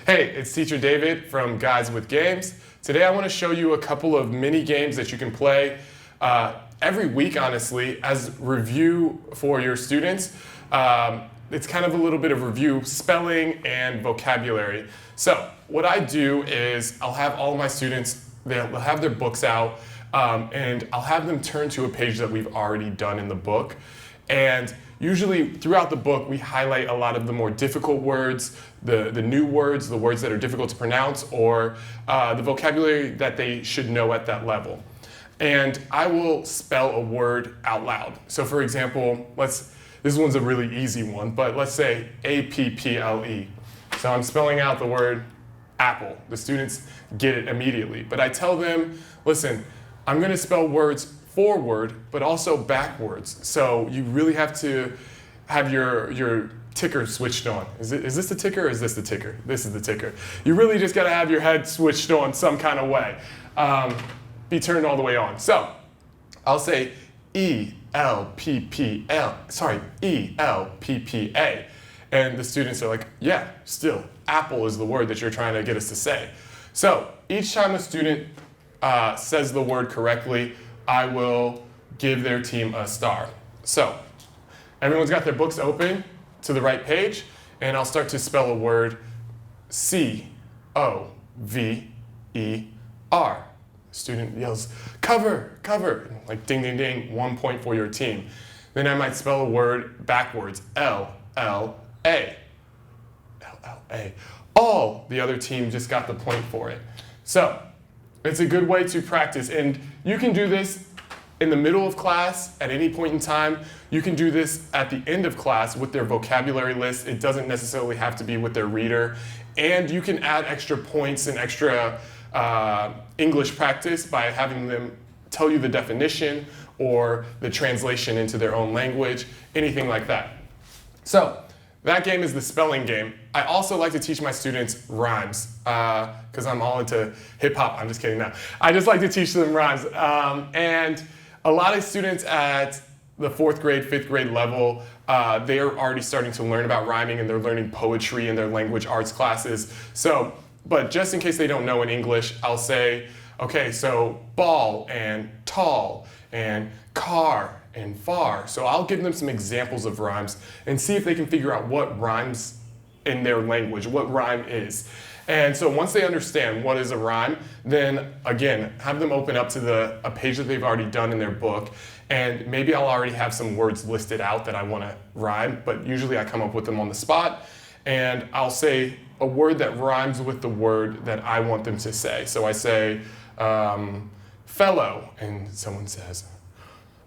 Hey, it's Teacher David from Guys with Games. Today I want to show you a couple of mini games that you can play every week, honestly, as review for your students. It's kind of a little bit of review, spelling and vocabulary. So what I do is I'll have all of my students, they'll have their books out, and I'll have them turn to a page that we've already done in the book. And usually throughout the book, we highlight a lot of the more difficult words, the new words, the words that are difficult to pronounce, or the vocabulary that they should know at that level. And I will spell a word out loud. So for example, this one's a really easy one, but let's say A-P-P-L-E. So I'm spelling out the word apple. The students get it immediately. But I tell them, listen, I'm gonna spell words forward, but also backwards. So you really have to have your ticker switched on. Is this the ticker or is this the ticker? This is the ticker. You really just gotta have your head switched on some kind of way. Be turned all the way on. So I'll say E-L-P-P-A. And the students are like, yeah, still, apple is the word that you're trying to get us to say. So each time a student says the word correctly, I will give their team a star. So everyone's got their books open to the right page, and I'll start to spell a word, C-O-V-E-R. Student yells, cover, cover, like ding, ding, ding, 1 point for your team. Then I might spell a word backwards, L-L-A. L-L-A. All, the other team just got the point for it. So it's a good way to practice, and you can do this in the middle of class at any point in time. You can do this at the end of class with their vocabulary list. It doesn't necessarily have to be with their reader. And you can add extra points and extra English practice by having them tell you the definition or the translation into their own language, anything like that. So that game is the spelling game. I also like to teach my students rhymes because I'm all into hip hop. I'm just kidding now. I just like to teach them rhymes. And a lot of students at the 4th grade, 5th grade level, they are already starting to learn about rhyming, and they're learning poetry in their language arts classes. So, but just in case they don't know in English, I'll say, okay, so ball and tall and car and far. So I'll give them some examples of rhymes and see if they can figure out what rhymes in their language, what rhyme is. And so once they understand what is a rhyme, then again, have them open up to a page that they've already done in their book, and maybe I'll already have some words listed out that I want to rhyme, but usually I come up with them on the spot, and I'll say a word that rhymes with the word that I want them to say. So I say fellow, and someone says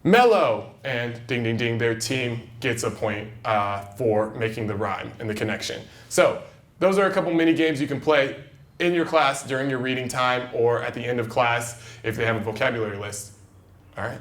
mellow, and ding, ding, ding, their team gets a point for making the rhyme and the connection. So those are a couple mini games you can play in your class during your reading time or at the end of class if they have a vocabulary list. All right.